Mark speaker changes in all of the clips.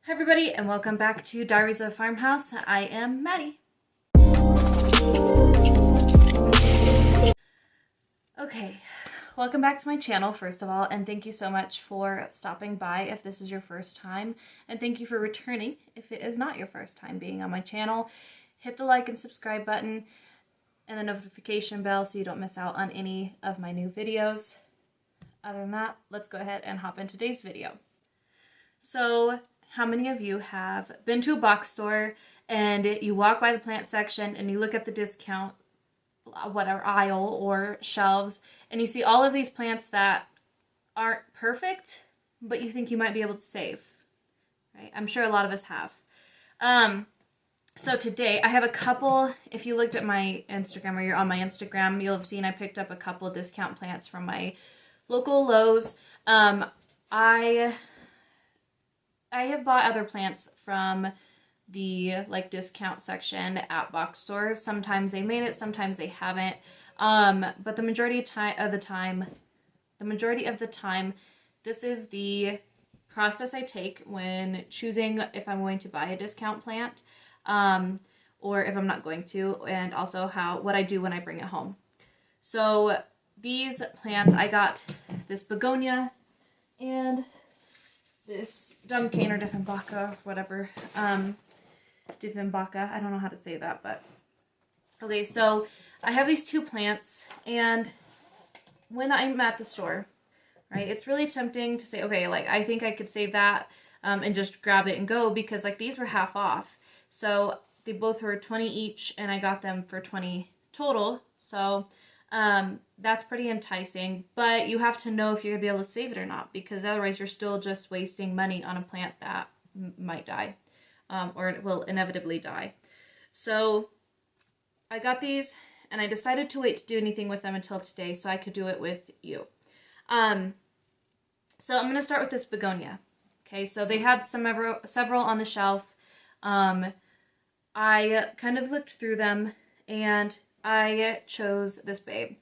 Speaker 1: Hi everybody and welcome back to Diaries of a Farmhouse. I am Maddie. Okay, welcome back to my channel first of all, and thank you so much for stopping by if this is your first time, and thank you for returning if it is not your first time being on my channel. Hit the like and subscribe button and the notification bell so you don't miss out on any of my new videos. Other than that, let's go ahead and hop into today's video. So, how many of you have been to a box store and you walk by the plant section and you look at the discount, whatever, aisle or shelves, and you see all of these plants that aren't perfect, but you think you might be able to save, right? I'm sure a lot of us have. So today I have a couple. If you looked at my Instagram or you're on my Instagram, you'll have seen I picked up a couple discount plants from my local Lowe's. I have bought other plants from the discount section at box stores. Sometimes they made it, sometimes they haven't. But the majority of the time, this is the process I take when choosing if I'm going to buy a discount plant, or if I'm not going to, and also what I do when I bring it home. So these plants, I got this Begonia and this Dumcane or Dieffenbach, whatever, Dieffenbach, I don't know how to say that, but okay, so I have these two plants, and when I'm at the store, right, it's really tempting to say, okay, I think I could save that, and just grab it and go, because these were half off, so they both were 20 each, and I got them for 20 total, so that's pretty enticing, but you have to know if you're going to be able to save it or not, because otherwise you're still just wasting money on a plant that might die, or it will inevitably die. So I got these, and I decided to wait to do anything with them until today so I could do it with you. So I'm going to start with this Begonia. Okay, so they had several on the shelf. I kind of looked through them, and I chose this babe.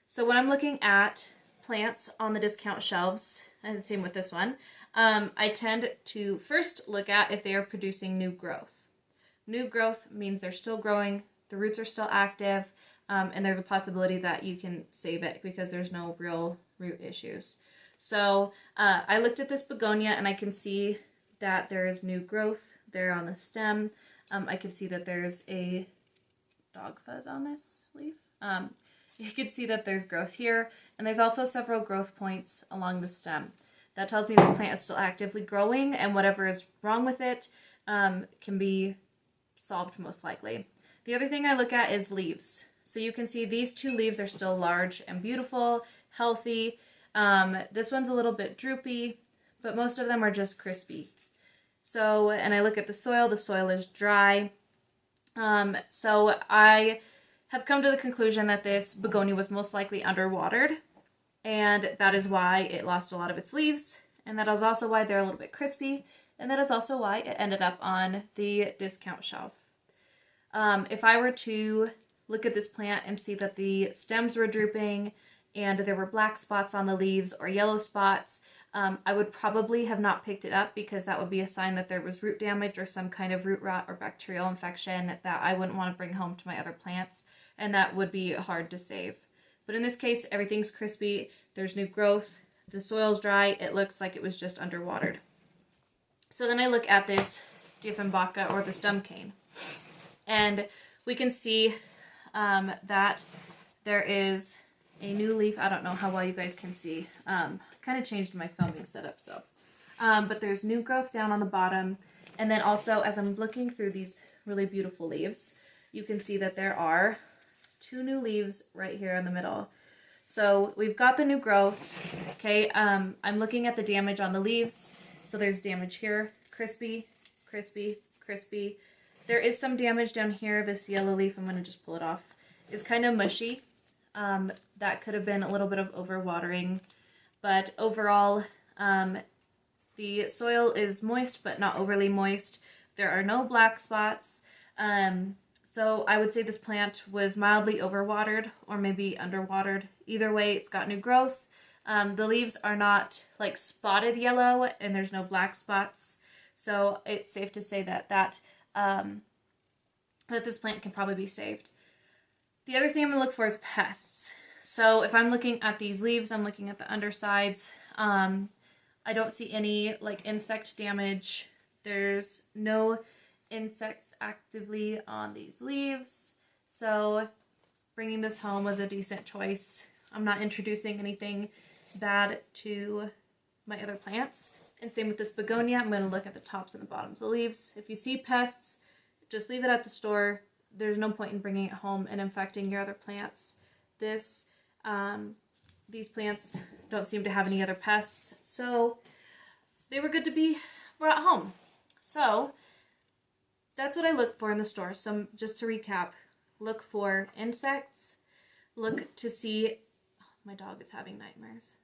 Speaker 1: So when I'm looking at plants on the discount shelves, and same with this one, I tend to first look at if they are producing new growth. New growth means they're still growing, the roots are still active, and there's a possibility that you can save it because there's no real root issues. So I looked at this Begonia, and I can see that there is new growth there on the stem. I can see that there's a dog fuzz on this leaf. You can see that there's growth here, and there's also several growth points along the stem. That tells me this plant is still actively growing, and whatever is wrong with it can be solved most likely. The other thing I look at is leaves. So you can see these two leaves are still large and beautiful, healthy. This one's a little bit droopy, but most of them are just crispy. So, and I look at the soil is dry. So I have come to the conclusion that this Begonia was most likely underwatered, and that is why it lost a lot of its leaves, and that is also why they're a little bit crispy, and that is also why it ended up on the discount shelf. If I were to look at this plant and see that the stems were drooping and there were black spots on the leaves or yellow spots, I would probably have not picked it up, because that would be a sign that there was root damage or some kind of root rot or bacterial infection that I wouldn't want to bring home to my other plants, and that would be hard to save. But in this case, everything's crispy, there's new growth, the soil's dry, it looks like it was just underwatered. So then I look at this Dieffenbach or this Dumcane, and we can see that there is a new leaf. I don't know how well you guys can see. Kind of changed my filming setup, so. But there's new growth down on the bottom, and then also as I'm looking through these really beautiful leaves, you can see that there are two new leaves right here in the middle. So we've got the new growth, okay. I'm looking at the damage on the leaves. So there's damage here, crispy, crispy, crispy. There is some damage down here. This yellow leaf, I'm going to just pull it off, is kind of mushy. That could have been a little bit of overwatering, but overall, the soil is moist, but not overly moist. There are no black spots. So I would say this plant was mildly overwatered or maybe underwatered. Either way, it's got new growth. The leaves are not like spotted yellow, and there's no black spots. So it's safe to say that this plant can probably be saved. The other thing I'm going to look for is pests. So if I'm looking at these leaves, I'm looking at the undersides. I don't see any like insect damage. There's no insects actively on these leaves. So bringing this home was a decent choice. I'm not introducing anything bad to my other plants. And same with this begonia. I'm going to look at the tops and the bottoms of the leaves. If you see pests, just leave it at the store. There's no point in bringing it home and infecting your other plants. These plants don't seem to have any other pests, so they were good to be brought home. So that's what I look for in the store. So just to recap, look for insects, look to see, oh, my dog is having nightmares.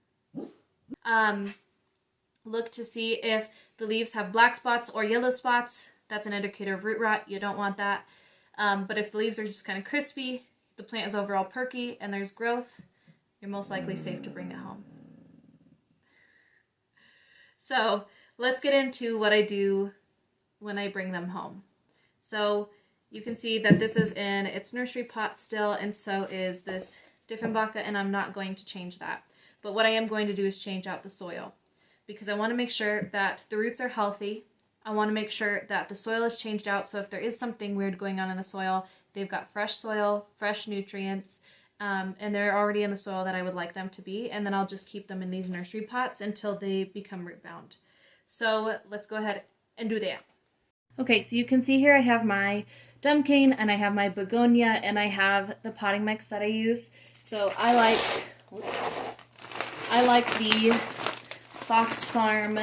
Speaker 1: Look to see if the leaves have black spots or yellow spots. That's an indicator of root rot. You don't want that. But if the leaves are just kind of crispy, the plant is overall perky, and there's growth, you're most likely safe to bring it home. So let's get into what I do when I bring them home. So you can see that this is in its nursery pot still, and so is this Dieffenbach, and I'm not going to change that. But what I am going to do is change out the soil, because I want to make sure that the roots are healthy. I want to make sure that the soil is changed out, so if there is something weird going on in the soil, they've got fresh soil, fresh nutrients, and they're already in the soil that I would like them to be, and then I'll just keep them in these nursery pots until they become root bound. So let's go ahead and do that. Okay, so you can see here I have my Dumpkin and I have my Begonia and I have the potting mix that I use. So I like the Fox Farm,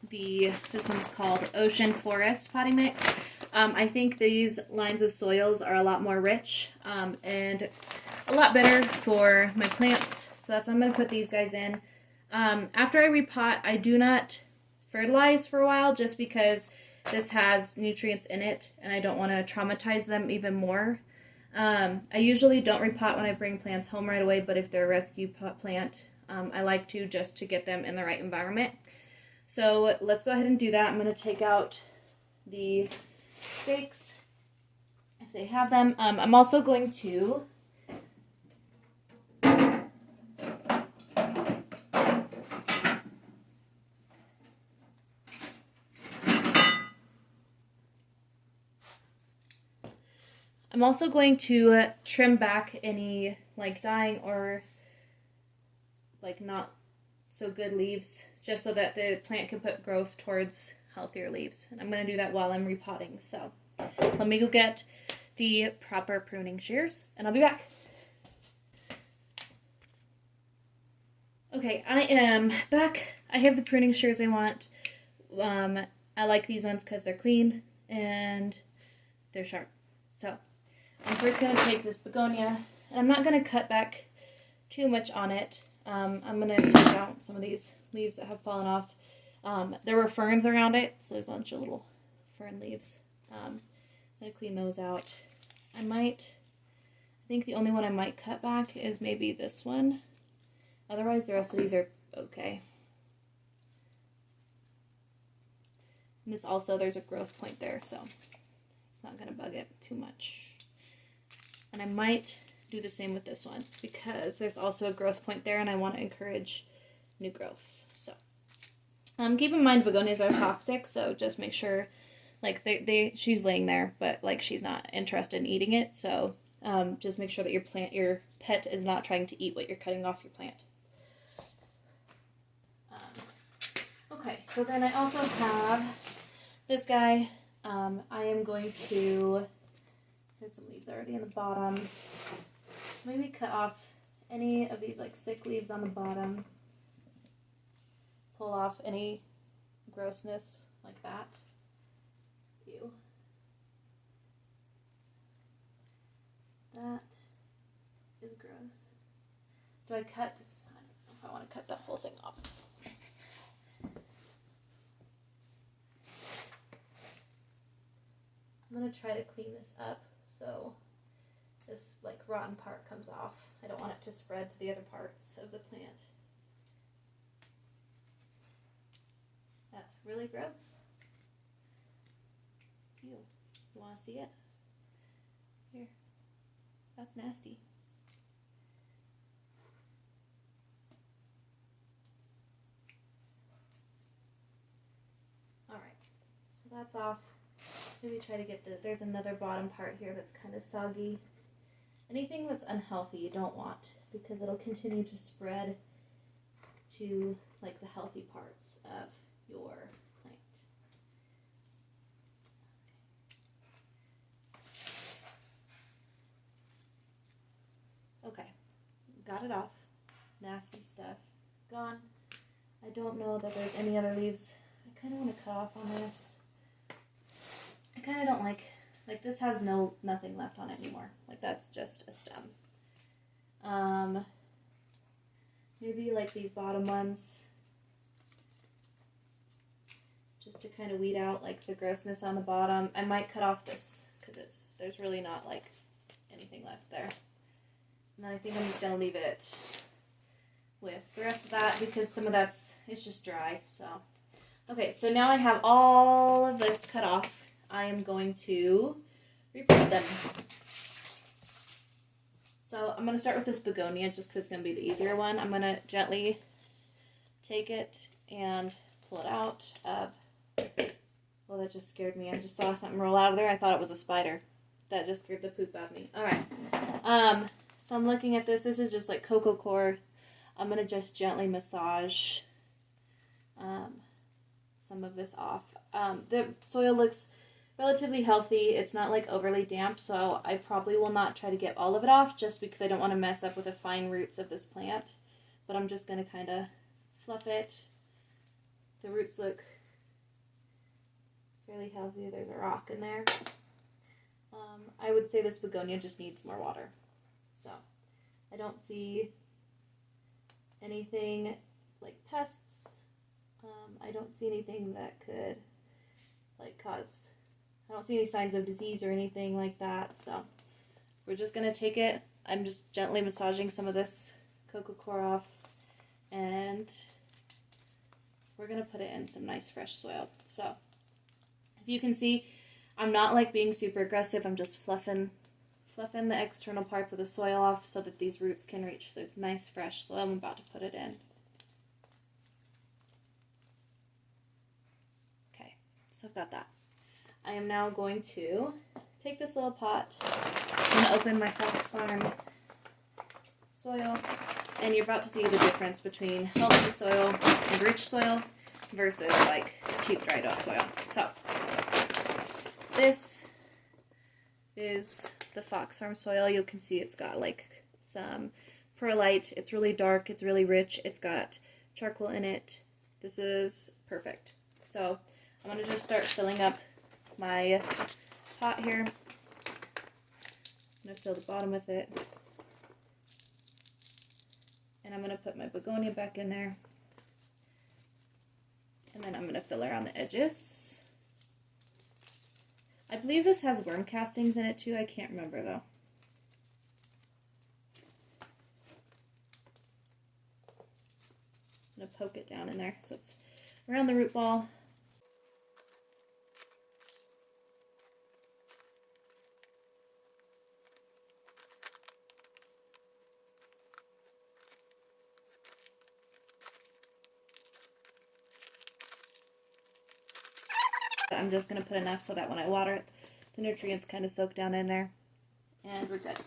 Speaker 1: this one's called Ocean Forest potting mix. I think these lines of soils are a lot more rich and a lot better for my plants. So that's why I'm going to put these guys in. After I repot, I do not fertilize for a while just because this has nutrients in it and I don't want to traumatize them even more. I usually don't repot when I bring plants home right away, but if they're a rescue plant, I like to just to get them in the right environment. So let's go ahead and do that. I'm going to take out the stakes if they have them. I'm also going to trim back any like dying or like not so good leaves, just so that the plant can put growth towards healthier leaves. And I'm going to do that while I'm repotting. So let me go get the proper pruning shears and I'll be back. Okay, I am back. I have the pruning shears I want. I like these ones because they're clean and they're sharp. So I'm first going to take this begonia, and I'm not going to cut back too much on it. I'm going to take out some of these leaves that have fallen off. There were ferns around it, so there's a bunch of little fern leaves. I'm going to clean those out. I think the only one I might cut back is maybe this one. Otherwise, the rest of these are okay. And this also, there's a growth point there, so it's not going to bug it too much. And I might do the same with this one because there's also a growth point there and I want to encourage new growth. So keep in mind begonias are toxic, so just make sure like she's laying there, but like she's not interested in eating it. So just make sure that your pet is not trying to eat what you're cutting off your plant. Okay, so then I also have this guy. I am going to, there's some leaves already in the bottom. Maybe cut off any of these like sick leaves on the bottom. Pull off any grossness like that. Ew. That is gross. Do I cut this? I don't know if I want to cut that whole thing off. I'm going to try to clean this up so this like rotten part comes off. I don't want it to spread to the other parts of the plant. That's really gross. Ew. You want to see it? Here. That's nasty. Alright, so that's off. Maybe try to get there's another bottom part here that's kind of soggy. Anything that's unhealthy you don't want, because it'll continue to spread to like the healthy parts of your plant. Okay, got it off. Nasty stuff gone. I don't know that there's any other leaves. I kind of want to cut off on this. I kind of don't like this has nothing left on it anymore. Like that's just a stem. Maybe like these bottom ones, just to kind of weed out like the grossness on the bottom. I might cut off this because there's really not like anything left there. And then I think I'm just gonna leave it with the rest of that because some of it's just dry. So okay, so now I have all of this cut off. I am going to replant them. So I'm going to start with this begonia just because it's going to be the easier one. I'm going to gently take it and pull it out. Well, that just scared me. I just saw something roll out of there. I thought it was a spider. That just scared the poop out of me. All right. So I'm looking at this. This is just like coco coir. I'm going to just gently massage some of this off. The soil looks relatively healthy. It's not like overly damp, so I probably will not try to get all of it off just because I don't want to mess up with the fine roots of this plant. But I'm just going to kind of fluff it. The roots look fairly healthy. There's a rock in there. I would say this begonia just needs more water. So I don't see anything like pests. I don't see anything that could like cause, I don't see any signs of disease or anything like that. So we're just going to take it. I'm just gently massaging some of this coco coir off, and we're going to put it in some nice fresh soil. So if you can see, I'm not like being super aggressive. I'm just fluffing the external parts of the soil off so that these roots can reach the nice fresh soil I'm about to put it in. Okay, so I've got that. I am now going to take this little pot. I'm going to open my Fox Farm soil, and you're about to see the difference between healthy soil and rich soil versus like cheap dried up soil. So this is the Fox Farm soil. You can see it's got like some perlite. It's really dark. It's really rich. It's got charcoal in it. This is perfect. So I'm going to just start filling up my pot here. I'm going to fill the bottom with it. And I'm going to put my begonia back in there. And then I'm going to fill around the edges. I believe this has worm castings in it too. I can't remember though. I'm going to poke it down in there so it's around the root ball. I'm just going to put enough so that when I water it, the nutrients kind of soak down in there. And we're good.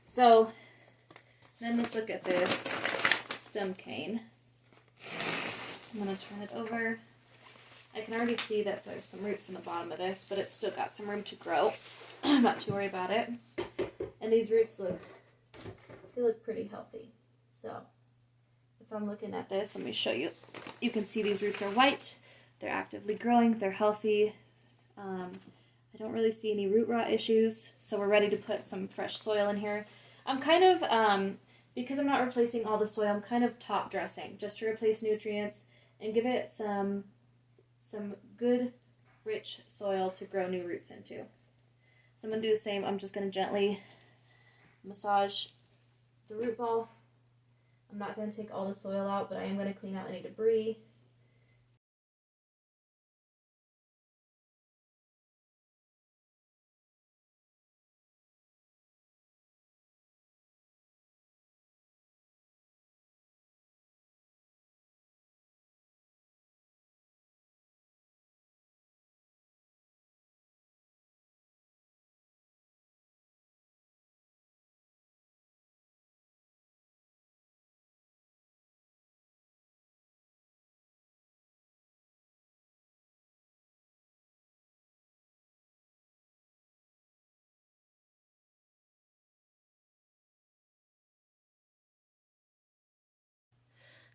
Speaker 1: So, then let's look at this stem cane. I'm going to turn it over. I can already see that there's some roots in the bottom of this, but it's still got some room to grow. I'm not too worried about it. And these roots look pretty healthy. So, if I'm looking at this, let me show you. You can see these roots are white. They're actively growing. They're healthy. I don't really see any root rot issues. So we're ready to put some fresh soil in here. I'm kind of, because I'm not replacing all the soil, I'm kind of top dressing just to replace nutrients and give it some good, rich soil to grow new roots into. So I'm going to do the same. I'm just going to gently massage the root ball. I'm not going to take all the soil out, but I am going to clean out any debris.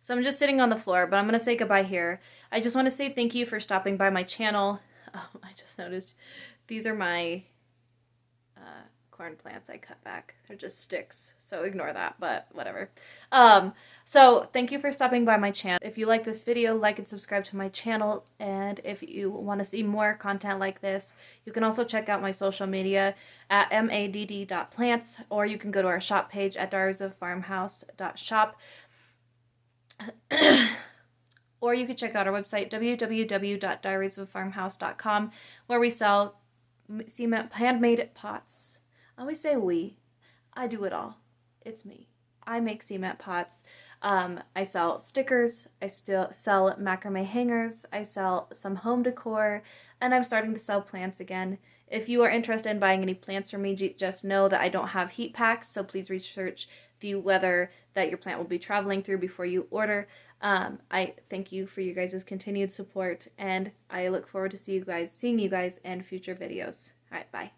Speaker 1: So I'm just sitting on the floor, but I'm going to say goodbye here. I just want to say thank you for stopping by my channel. I just noticed these are my corn plants I cut back. They're just sticks, so ignore that, but whatever. So thank you for stopping by my channel. If you like this video, like and subscribe to my channel, and if you want to see more content like this, you can also check out my social media at madd.plants, or you can go to our shop page at diariesoffarmhouse.shop. Or you can check out our website, www.diariesoffarmhouse.com, where we sell cement handmade pots. I always say we. I do it all. It's me. I make cement pots. I sell stickers. I still sell macrame hangers. I sell some home decor. And I'm starting to sell plants again. If you are interested in buying any plants from me, just know that I don't have heat packs, so please research the weather that your plant will be traveling through before you order. I thank you for you guys' continued support, and I look forward to seeing you guys in future videos. All right, bye.